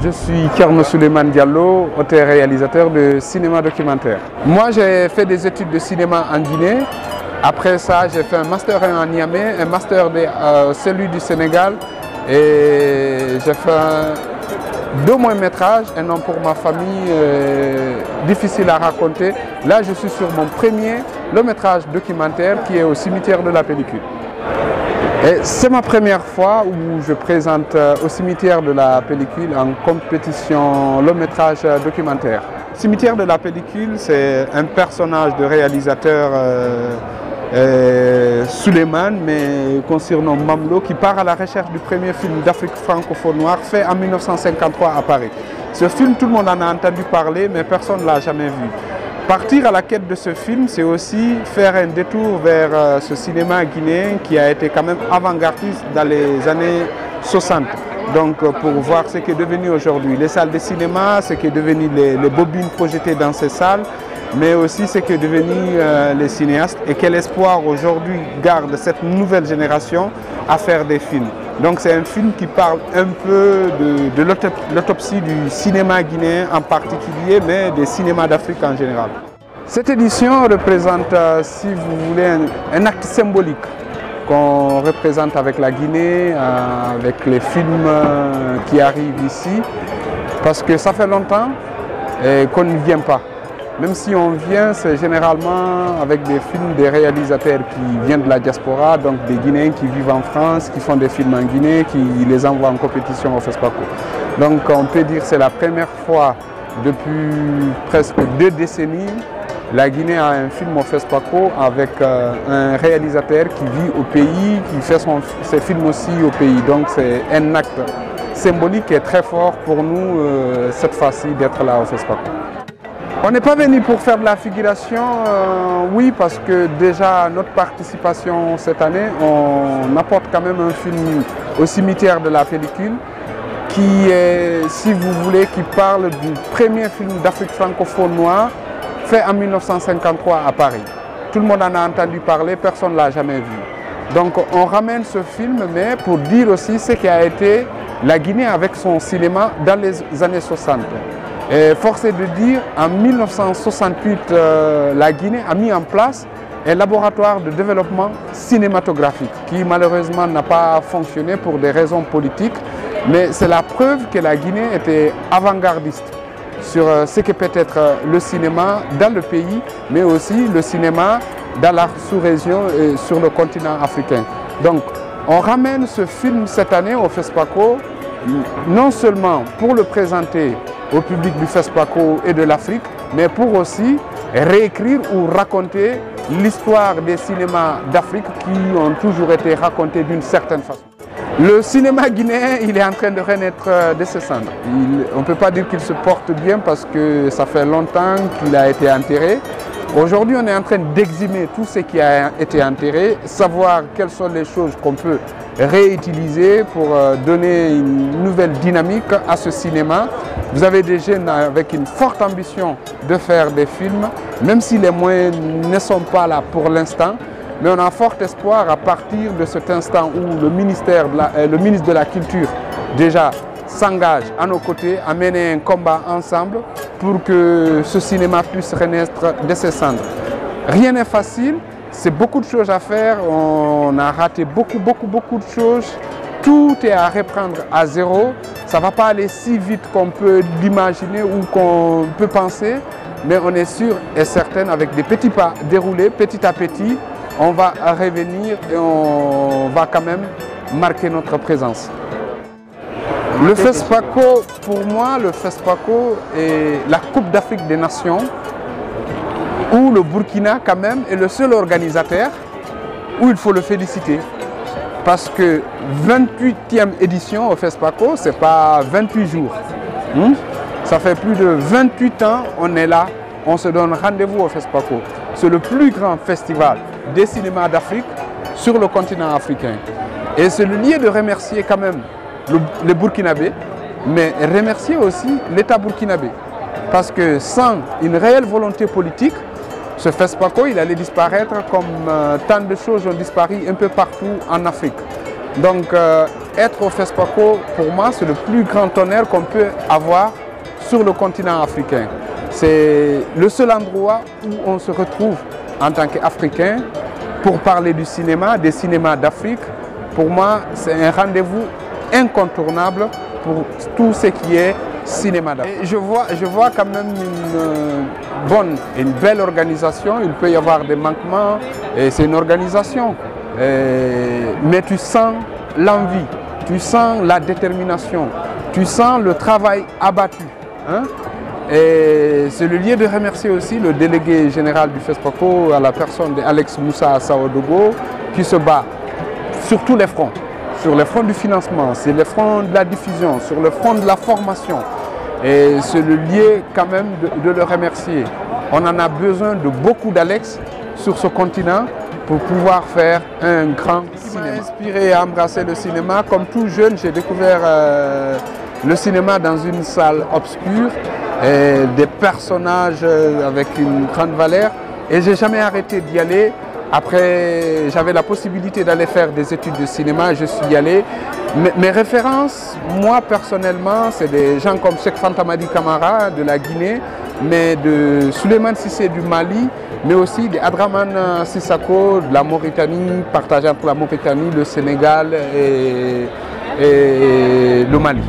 Je suis Thierno Souleymane Diallo, auteur-réalisateur de cinéma documentaire. Moi, j'ai fait des études de cinéma en Guinée. Après ça, j'ai fait un master en Niamey, un master de celui du Sénégal. Et j'ai fait 2 longs-métrages, un nom pour ma famille, difficile à raconter. Là, je suis sur mon premier long-métrage documentaire qui est au cimetière de la Pellicule. C'est ma première fois où je présente au cimetière de la Pellicule en compétition long-métrage documentaire. Cimetière de la Pellicule, c'est un personnage de réalisateur Souleymane, mais qu'on surnomme Mamlo, qui part à la recherche du premier film d'Afrique francophone noire fait en 1953 à Paris. Ce film, tout le monde en a entendu parler, mais personne ne l'a jamais vu. Partir à la quête de ce film, c'est aussi faire un détour vers ce cinéma guinéen qui a été quand même avant-gardiste dans les années 60. Donc pour voir ce qui est devenu aujourd'hui les salles de cinéma, ce qui est devenu les bobines projetées dans ces salles, mais aussi ce qui est devenu les cinéastes et quel espoir aujourd'hui garde cette nouvelle génération à faire des films. Donc c'est un film qui parle un peu de l'autopsie du cinéma guinéen en particulier, mais des cinémas d'Afrique en général. Cette édition représente, si vous voulez, un acte symbolique qu'on représente avec la Guinée, avec les films qui arrivent ici, parce que ça fait longtemps qu'on ne vient pas. Même si on vient, c'est généralement avec des films des réalisateurs qui viennent de la diaspora, donc des Guinéens qui vivent en France, qui font des films en Guinée, qui les envoient en compétition au FESPACO. Donc on peut dire que c'est la première fois depuis presque 2 décennies, la Guinée a un film au FESPACO avec un réalisateur qui vit au pays, qui fait ses films aussi au pays. Donc c'est un acte symbolique et très fort pour nous cette fois-ci d'être là au FESPACO. On n'est pas venu pour faire de la figuration, oui, parce que déjà notre participation cette année, on apporte quand même un film au cimetière de la Pellicule qui est, si vous voulez, qui parle du premier film d'Afrique francophone noire fait en 1953 à Paris. Tout le monde en a entendu parler, personne ne l'a jamais vu. Donc on ramène ce film, mais pour dire aussi ce qui a été la Guinée avec son cinéma dans les années 60. Et force est de dire, en 1968, la Guinée a mis en place un laboratoire de développement cinématographique qui malheureusement n'a pas fonctionné pour des raisons politiques, mais c'est la preuve que la Guinée était avant-gardiste sur ce que peut être le cinéma dans le pays, mais aussi le cinéma dans la sous-région et sur le continent africain. Donc on ramène ce film cette année au FESPACO, non seulement pour le présenter au public du FESPACO et de l'Afrique, mais pour aussi réécrire ou raconter l'histoire des cinémas d'Afrique qui ont toujours été racontés d'une certaine façon. Le cinéma guinéen, il est en train de renaître de ses cendres. On ne peut pas dire qu'il se porte bien parce que ça fait longtemps qu'il a été enterré. Aujourd'hui, on est en train d'exhumer tout ce qui a été enterré, savoir quelles sont les choses qu'on peut réutiliser pour donner une nouvelle dynamique à ce cinéma. Vous avez des jeunes avec une forte ambition de faire des films, même si les moyens ne sont pas là pour l'instant. Mais on a fort espoir à partir de cet instant où le ministre de la Culture déjà s'engage à nos côtés à mener un combat ensemble pour que ce cinéma puisse renaître de ses cendres. Rien n'est facile, c'est beaucoup de choses à faire, on a raté beaucoup de choses. Tout est à reprendre à zéro, ça ne va pas aller si vite qu'on peut l'imaginer ou qu'on peut penser, mais on est sûr et certain avec des petits pas déroulés, petit à petit, on va revenir et on va quand même marquer notre présence. Le FESPACO, pour moi, le FESPACO est la Coupe d'Afrique des Nations où le Burkina quand même est le seul organisateur où il faut le féliciter. Parce que 28e édition au FESPACO, ce n'est pas 28 jours. Ça fait plus de 28 ans, on est là, on se donne rendez-vous au FESPACO. C'est le plus grand festival des cinémas d'Afrique sur le continent africain. Et c'est le lieu de remercier quand même les Burkinabés, mais remercier aussi l'État burkinabé. Parce que sans une réelle volonté politique, ce FESPACO, il allait disparaître comme tant de choses ont disparu un peu partout en Afrique. Donc être au FESPACO, pour moi, c'est le plus grand honneur qu'on peut avoir sur le continent africain. C'est le seul endroit où on se retrouve en tant qu'Africain pour parler du cinéma, des cinémas d'Afrique. Pour moi, c'est un rendez-vous incontournable pour tout ce qui est cinéma d'Afrique. Je vois quand même une bonne et une belle organisation. Il peut y avoir des manquements, et c'est une organisation. Mais tu sens l'envie, tu sens la détermination, tu sens le travail abattu. Hein? Et c'est le lieu de remercier aussi le délégué général du FESPACO à la personne d'Alex Moussa Saodogo qui se bat sur tous les fronts. Sur le front du financement, sur le front de la diffusion, sur le front de la formation. Et c'est le lieu quand même de le remercier. On en a besoin de beaucoup d'Alex sur ce continent pour pouvoir faire un grand cinéma. Ce qui m'a inspiré à embrasser le cinéma, comme tout jeune, j'ai découvert le cinéma dans une salle obscure, et des personnages avec une grande valeur, et j'ai jamais arrêté d'y aller. Après, j'avais la possibilité d'aller faire des études de cinéma, je suis allé. Mes références, moi personnellement, c'est des gens comme Cheikh Fantamadi Camara de la Guinée, mais de Souleymane Cissé du Mali, mais aussi d'Adraman Sissako de la Mauritanie, partagé entre la Mauritanie, le Sénégal et le Mali.